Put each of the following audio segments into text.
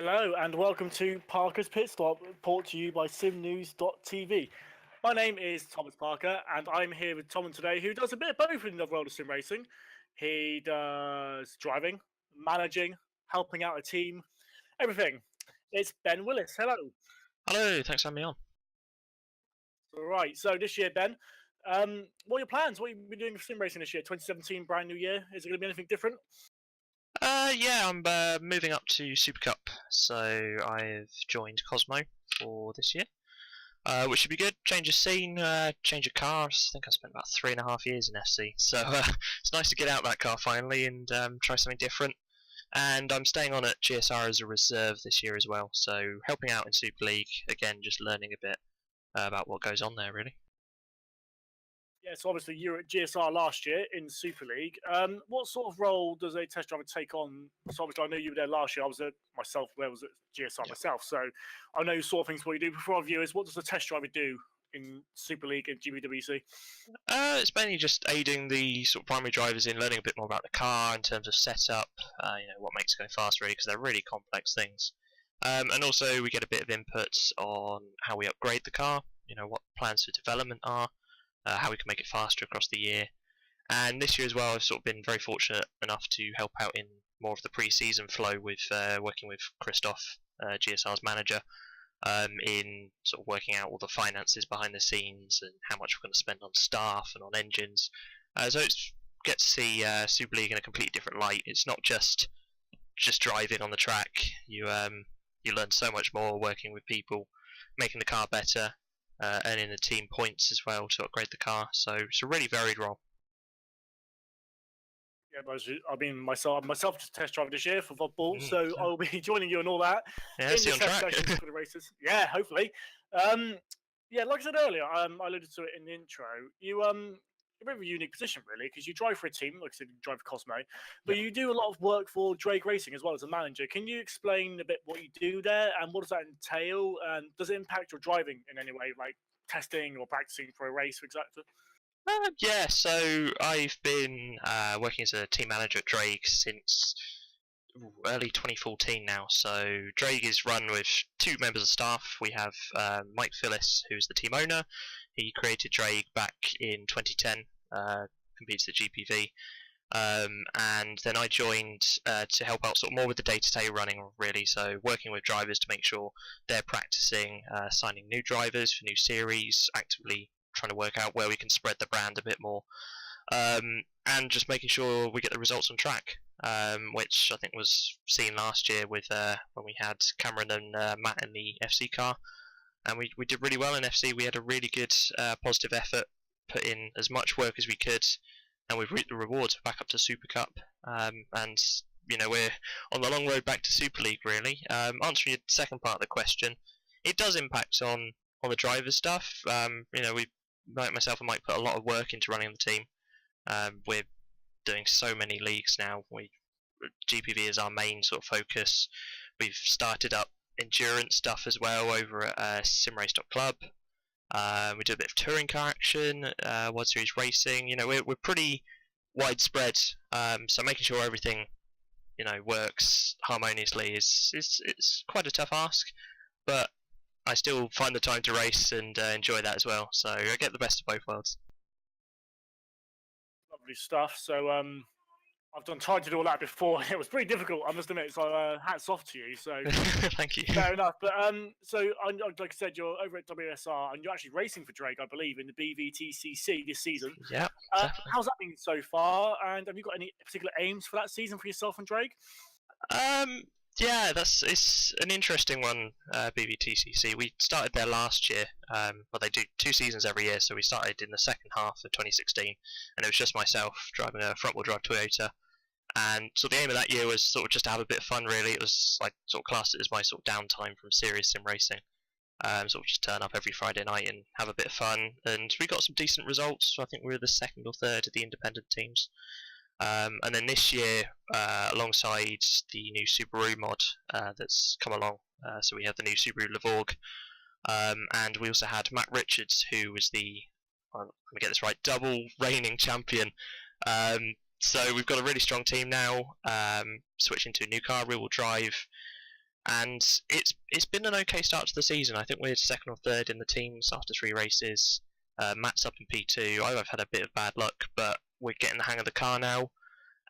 Hello and welcome to Parker's Pitstop, brought to you by SimNews.TV. My name is Thomas Parker and I'm here with Tom today, who does a bit of both in the world of sim racing. He does driving, managing, helping out a team, everything. It's Ben Willis. Hello. Hello, thanks for having me on. All right, so this year, Ben, what are your plans? What have you been doing for sim racing this year? 2017, brand new year. Is it going to be anything different? Yeah, I'm moving up to Super Cup, so I've joined Cosmo for this year, which should be good. Change of scene, change of cars. I think I spent about 3.5 years in FC, so it's nice to get out that car finally and try something different. And I'm staying on at GSR as a reserve this year as well, so helping out in Super League again, just learning a bit about what goes on there really. Yeah, so obviously you were at GSR last year in Super League. What sort of role does a test driver take on? So obviously I know you were there last year. I was at myself, where I was at GSR myself. So I know sort of things what you do. Before our viewers, what does a test driver do in Super League and GBWC? It's mainly just aiding the sort of primary drivers in learning a bit more about the car in terms of setup, what makes it go fast really, because they're really complex things. And also we get a bit of input on how we upgrade the car, what plans for development are, how we can make it faster across the year. And this year as well, I've sort of been very fortunate enough to help out in more of the pre-season flow with working with Christoph, GSR's manager, in sort of working out all the finances behind the scenes and how much we're going to spend on staff and on engines. So it's get to see Super League in a completely different light. It's not just driving on the track. You learn so much more working with people, making the car better, earning the team points as well to upgrade the car. So it's a really varied role. Yeah, I mean myself just test drive this year for football, so So, I'll be joining you and all that yeah, in see the you on test track. sessions for the races. Yeah, hopefully. Yeah, like I said earlier, I alluded to it in the intro. You're a bit of a unique position, really, because you drive for a team, like I said, you drive for Cosmo, but Yeah. you do a lot of work for Draig Racing as well as a manager. Can you explain a bit what you do there and what does that entail? And does it impact your driving in any way, like testing or practicing for a race, exactly? Yeah, so I've been working as a team manager at Draig since early 2014 now. So Draig is run with two members of staff. We have Mike Phillis, who's the team owner. He created Draig back in 2010, competes at GPV. And then I joined to help out sort of more with the day-to-day running, really. So working with drivers to make sure they're practicing, signing new drivers for new series, actively trying to work out where we can spread the brand a bit more, and just making sure we get the results on track, which I think was seen last year with when we had Cameron and Matt in the FC car, and we did really well in FC. We had a really good positive effort, put in as much work as we could, and we've reaped the rewards back up to Super Cup, and we're on the long road back to Super League really. Answering your second part of the question, it does impact on the driver stuff. We, like myself and Mike, put a lot of work into running the team. We're doing so many leagues now. GPV is our main sort of focus. We've started up endurance stuff as well over at SimRace.club. We do a bit of touring car action, World Series racing. We're pretty widespread. So making sure everything works harmoniously is quite a tough ask, but I still find the time to race and enjoy that as well. So I get the best of both worlds. Lovely stuff. So tried to do all that before. It was pretty difficult, I must admit. So hats off to you. So Thank you. fair enough. But like I said, you're over at WSR and you're actually racing for Drake, I believe, in the BVTCC this season. Yeah. How's that been so far? And have you got any particular aims for that season for yourself and Drake? Yeah, it's an interesting one. BVTCC. We started there last year. Well, they do 2 seasons every year, so we started in the second half of 2016, and it was just myself driving a front-wheel drive Toyota. And so the aim of that year was sort of just to have a bit of fun. Really, it was like sort of classed it as my sort of downtime from serious sim racing. Sort of just turn up every Friday night and have a bit of fun. And we got some decent results. So I think we were the second or third of the independent teams. And then this year, alongside the new Subaru mod that's come along, so we have the new Subaru Levorg, and we also had Matt Richards, who was let me get this right, double reigning champion. So we've got a really strong team now, switching to a new car, rear-wheel drive. and it's been an okay start to the season. I think we're second or third in the teams after 3 races. Matt's up in P2. I've had a bit of bad luck, but we're getting the hang of the car now,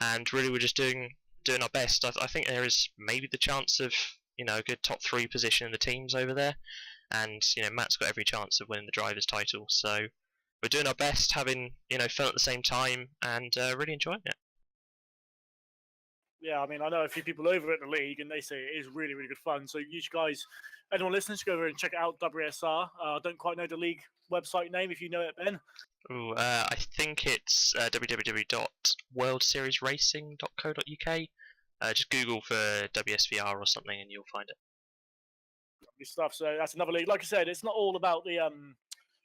and really we're just doing our best. I think there is maybe the chance of a good top 3 position in the teams over there, and Matt's got every chance of winning the drivers' title. So we're doing our best, having fun at the same time, and really enjoying it. Yeah, I mean, I know a few people over at the league, and they say it is really, really good fun. So you guys, anyone listening, should go over and check it out. WSR. I don't quite know the league website name. If you know it, Ben. Ooh, I think it's www.worldseriesracing.co.uk. Just Google for WSVR or something, and you'll find it. Lovely stuff. So that's another league. Like I said, it's not all about the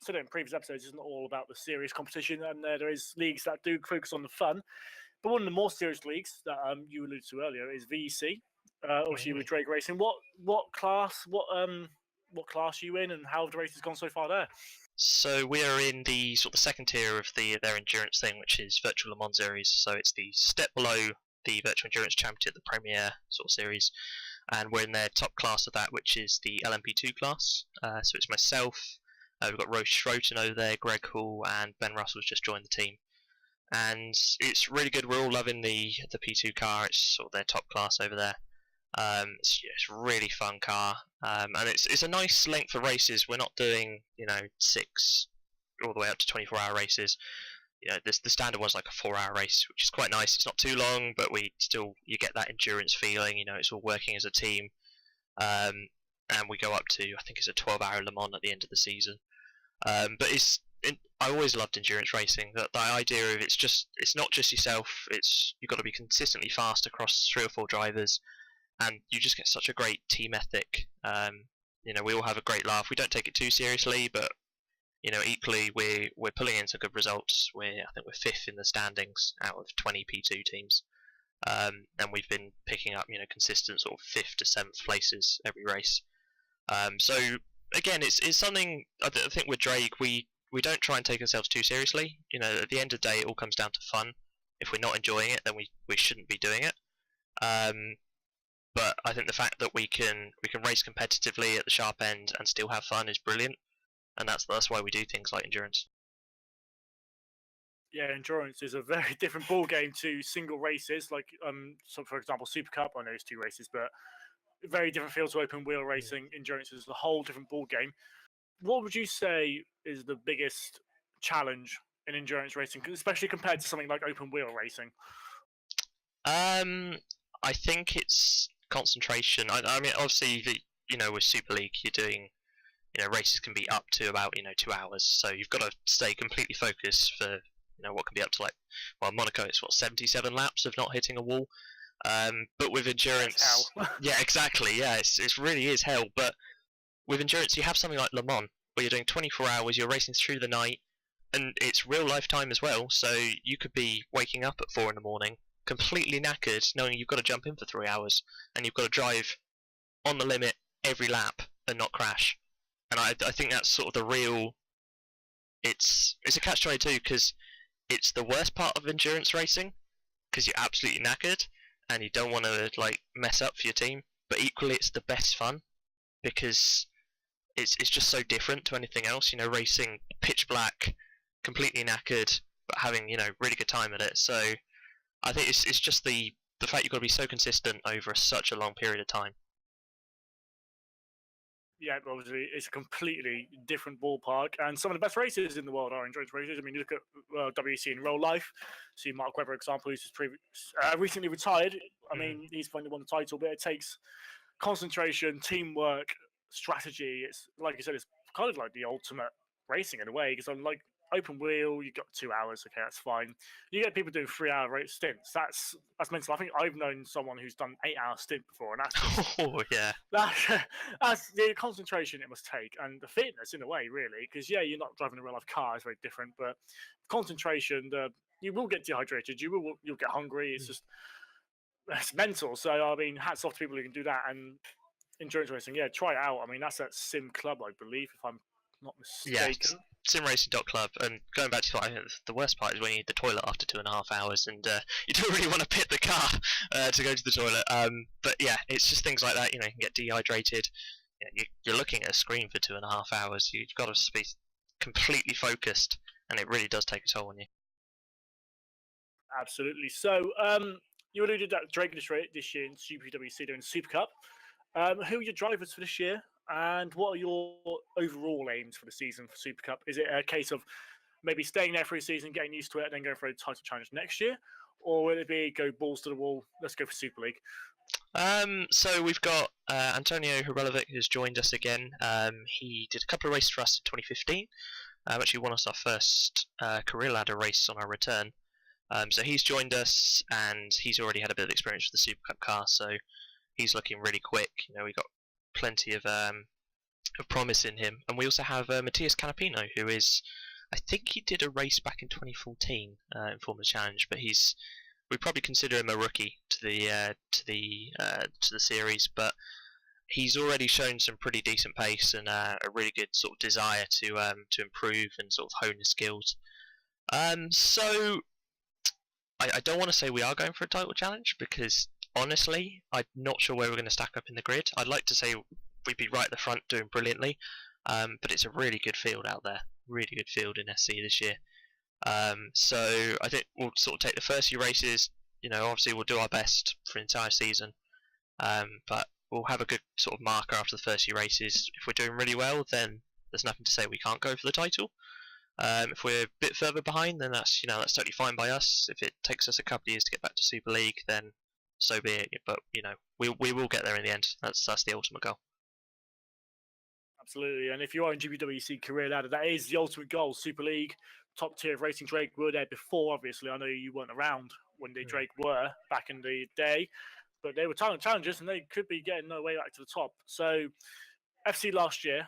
said it in previous episodes, it's not all about the serious competition, and there is leagues that do focus on the fun. But one of the more serious leagues that you alluded to earlier is VEC. Obviously with Draig Racing. What class are you in, and how have the races gone so far there? So we are in the sort of second tier of their endurance thing, which is Virtual Le Mans Series. So it's the step below the Virtual Endurance Championship, the Premier sort of series, and we're in their top class of that, which is the LMP2 class. So it's myself. We've got Rose Schroten over there, Greg Hall, and Ben Russell's just joined the team. And it's really good. We're all loving the P2 car. It's sort of their top class over there. It's a really fun car, and it's a nice length of races. We're not doing 6 all the way up to 24-hour races. The standard one's like a 4-hour race, which is quite nice. It's not too long, but you get that endurance feeling. It's all working as a team, and we go up to, I think it's a 12-hour Le Mans at the end of the season. But I always loved endurance racing. The idea of it's not just yourself. You've got to be consistently fast across 3 or 4 drivers, and you just get such a great team ethic. We all have a great laugh. We don't take it too seriously, but equally we're pulling in some good results. I think we're 5th in the standings out of 20 P2 teams, and we've been picking up consistent sort of 5th to 7th places every race. So again, it's something I think with Draig we don't try and take ourselves too seriously. At the end of the day, it all comes down to fun. If we're not enjoying it, then we shouldn't be doing it. But I think the fact that we can race competitively at the sharp end and still have fun is brilliant, and that's why we do things like endurance. Yeah, endurance is a very different ball game to single races. Like so for example, Super Cup. I know it's 2 races, but very different feel to open wheel racing. Endurance is a whole different ball game. What would you say is the biggest challenge in endurance racing, especially compared to something like open wheel racing? I think it's concentration. I mean, obviously, with Super League, you're doing, races can be up to about 2 hours, so you've got to stay completely focused for what can be up to Monaco. It's 77 laps of not hitting a wall. But with endurance, yeah, exactly, yeah, it really is hell. But with endurance, you have something like Le Mans, where you're doing 24 hours, you're racing through the night, and it's real life time as well. So you could be waking up at 4 in the morning, completely knackered, knowing you've got to jump in for 3 hours, and you've got to drive on the limit every lap and not crash. And I think that's sort of the real. It's a catch-22 because it's the worst part of endurance racing because you're absolutely knackered and you don't want to mess up for your team. But equally, it's the best fun because it's just so different to anything else. Racing pitch black, completely knackered, but having really good time at it. So I think it's just the fact you've got to be so consistent over such a long period of time. Yeah, obviously it's a completely different ballpark, and some of the best races in the world are endurance races. I mean, you look at WEC in real life. See Mark Webber example, who's just recently retired. I mean, he's finally won the title, but it takes concentration, teamwork, strategy. It's like you said, it's kind of like the ultimate racing in a way, because I'm like open wheel, you've got 2 hours, okay, that's fine. You get people doing 3-hour race stints. That's mental. I think I've known someone who's done 8-hour stint before, and that's just, oh yeah, that's the concentration it must take, and the fitness in a way, really, because yeah, you're not driving a real life car, it's very different, but concentration, you will get dehydrated, you'll get hungry. It's just, it's mental. So I mean, hats off to people who can do that. And endurance racing, yeah, try it out. I mean, that's at Sim Club, I believe, if I'm not Yeah, mistaken. SimRacing.club. And going back to what I think the worst part is when you need the toilet after 2.5 hours, and you don't really want to pit the car to go to the toilet. But yeah, it's just things like that. You know, you can get dehydrated. You're looking at a screen for 2.5 hours. You've got to be completely focused, and it really does take a toll on you. Absolutely. So, you alluded that Draig this year in Super WC doing Super Cup. Who are your drivers for this year, and what are your overall aims for the season for Super Cup? Is it a case of maybe staying there for a season, getting used to it, and then going for a title challenge next year, or will it be go balls to the wall? Let's go for Super League. So we've got Antonio Hrelovic, who's joined us again. He did a couple of races for us in 2015. Actually won us our first career ladder race on our return. So he's joined us, and he's already had a bit of experience with the Super Cup car, so he's looking really quick. You know, we got plenty of promise in him. And we also have Matthias Canapino, who is, I think he did a race back in 2014 in Formula Challenge, but we probably consider him a rookie to the series, but he's already shown some pretty decent pace and a really good sort of desire to improve and sort of hone his skills. So I don't want to say we are going for a title challenge, because honestly, I'm not sure where we're going to stack up in the grid. I'd like to say we'd be right at the front doing brilliantly, but it's a really good field out there, really good field in SC this year. So I think we'll sort of take the first few races. You know, obviously we'll do our best for the entire season, but we'll have a good sort of marker after the first few races. If we're doing really well, then there's nothing to say we can't go for the title. If we're a bit further behind, then that's totally fine by us. If it takes us a couple of years to get back to Super League, then so be it. But we will get there in the end. That's the ultimate goal. Absolutely, and if you are in GPWC career ladder, that is the ultimate goal. Super League, top tier of racing. Draig were there before, obviously. I know you weren't around when the Draig were back in the day, but they were talent challengers, and they could be getting their way back to the top. So, FC last year,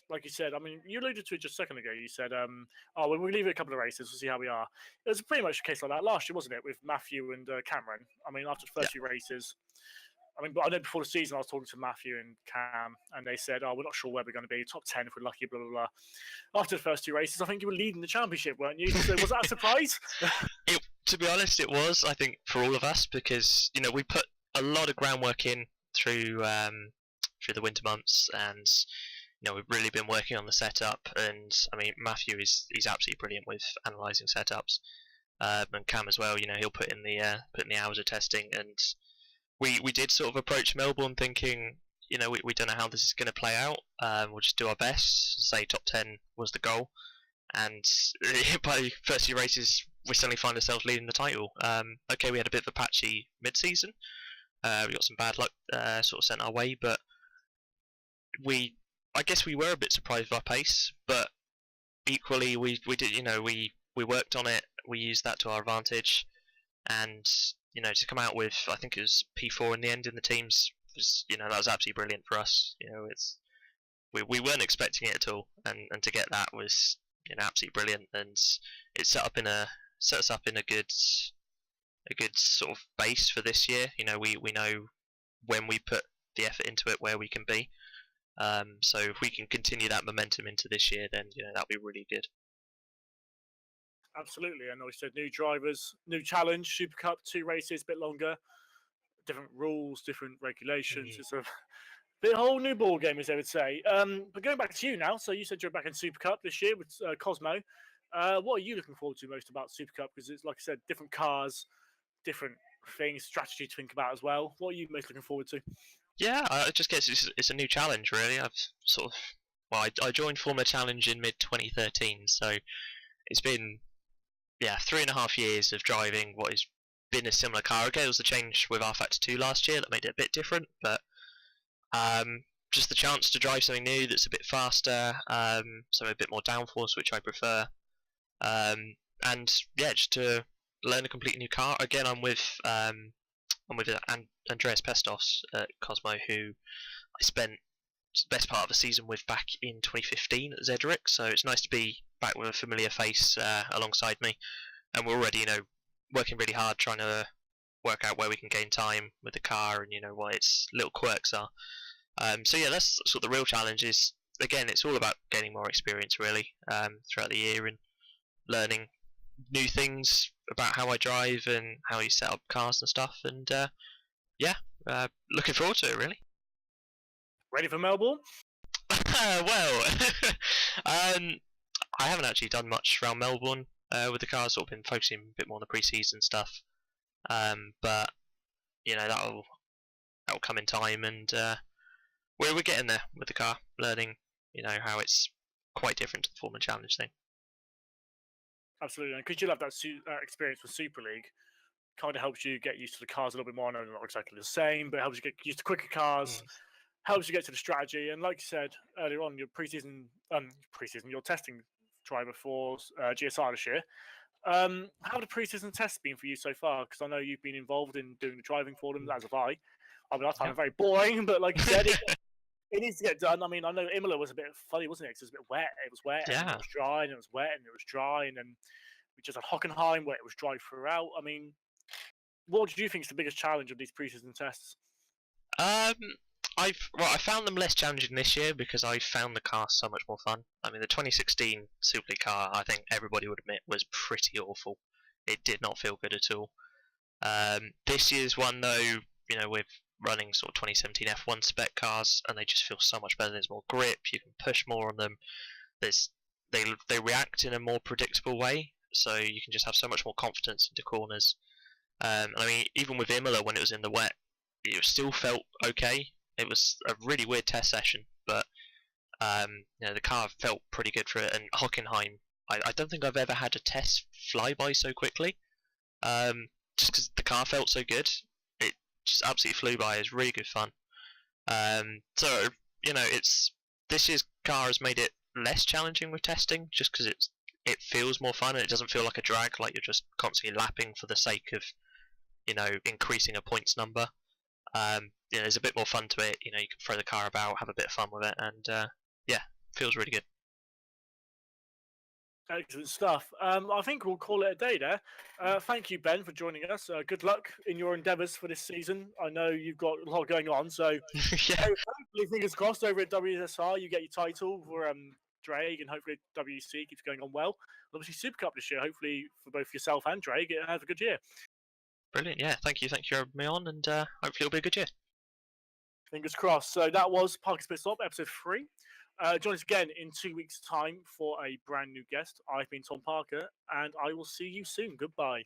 like you said, I mean, you alluded to it just a second ago. You said, "Oh, we'll leave it a couple of races. We'll see how we are." It was pretty much a case like that last year, wasn't it, with Matthew and Cameron? I mean, after the first few races. I mean, but I know before the season I was talking to Matthew and Cam, and they said, "Oh, we're not sure where we're going to be. Top 10 if we're lucky." Blah blah blah. After the first two races, I think you were leading the championship, weren't you? So was that a surprise? To be honest, it was. I think for all of us, because we put a lot of groundwork in through the winter months, and we've really been working on the setup. And I mean, Matthew he's absolutely brilliant with analysing setups, and Cam as well. He'll put in the hours of testing, and we did sort of approach Melbourne thinking, we don't know how this is going to play out. We'll just do our best. Say top 10 was the goal, and by the first few races, we suddenly find ourselves leading the title. Okay, we had a bit of a patchy mid-season. We got some bad luck sort of sent our way, but I guess we were a bit surprised with our pace. But equally, we did, we worked on it. We used that to our advantage, and to come out with, I think it was P4 in the end in the teams, was that was absolutely brilliant for us. We weren't expecting it at all, and to get that was absolutely brilliant, and it set us up in a good sort of base for this year. We know when we put the effort into it where we can be. So if we can continue that momentum into this year, then that'll be really good. Absolutely, and like I said, new drivers, new challenge, Super Cup, 2 races, a bit longer, different rules, different regulations. It's a whole new ball game, as they would say. But going back to you now, so you said you're back in Super Cup this year with Cosmo. What are you looking forward to most about Super Cup? Because it's, like I said, different cars, different things, strategy to think about as well. What are you most looking forward to? Yeah, I just guess it's a new challenge, really. I joined Formula Challenge in mid 2013, so it's been 3.5 years of driving what has been a similar car. Okay, there was a change with R Factor 2 last year that made it a bit different, but just the chance to drive something new that's a bit faster, so a bit more downforce, which I prefer, and just to learn a completely new car. Again, I'm with Andreas Pestos at Cosmo, who I spent the best part of the season with back in 2015 at Zedric, so it's nice to be back with a familiar face alongside me, and we're already working really hard trying to work out where we can gain time with the car and what its little quirks are. So yeah, that's sort of the real challenge, is again, it's all about gaining more experience really throughout the year and learning new things about how I drive and how you set up cars and stuff. And yeah, looking forward to it really. Ready for Melbourne? Well, I haven't actually done much around Melbourne with the car. Sort of been focusing a bit more on the pre-season stuff. But you know that'll come in time, and we're getting there with the car, learning how it's quite different to the Formula Challenge thing. Absolutely, and because you'll have that experience with Super League, kind of helps you get used to the cars a little bit more. I know they're not exactly the same, but it helps you get used to quicker cars. Helps you get to the strategy, and like you said earlier on, your your testing driver for GSR this year. How have the pre-season tests been for you so far? Because I know you've been involved in doing the driving for them, as have I. I mean, I find it very boring, but like you said, it needs to get done. I mean, I know Imola was a bit funny, wasn't it? Because it was a bit wet. It was wet, and it was dry, and it was wet, and it was dry, and then we just had Hockenheim where it was dry throughout. I mean, what do you think is the biggest challenge of these pre-season tests? I found them less challenging this year because I found the car so much more fun. I mean, the 2016 Super League car, I think everybody would admit, was pretty awful. It did not feel good at all. This year's one, though, we're running sort of 2017 F1 spec cars, and they just feel so much better. There's more grip, you can push more on them. They react in a more predictable way, so you can just have so much more confidence into corners. I mean, even with Imola, when it was in the wet, it still felt okay. It was a really weird test session, but the car felt pretty good for it. And Hockenheim, I don't think I've ever had a test fly by so quickly. Just because the car felt so good, it just absolutely flew by. It was really good fun. So this year's car has made it less challenging with testing, just because it feels more fun and it doesn't feel like a drag, like you're just constantly lapping for the sake of increasing a points number. There's a bit more fun to it. You can throw the car about, have a bit of fun with it, and yeah, feels really good. Excellent stuff. I think we'll call it a day there. Thank you, Ben, for joining us. Good luck in your endeavours for this season. I know you've got a lot going on, so hopefully, fingers crossed, over at WSR, you get your title for Draig, and hopefully WC keeps going on well. Obviously, Super Cup this year, hopefully for both yourself and Draig, have a good year. Brilliant, yeah, thank you for having me on, and hopefully it'll be a good year. Fingers crossed. So that was Parker's Pitstop, episode 3. Join us again in 2 weeks' time for a brand new guest. I've been Tom Parker, and I will see you soon. Goodbye.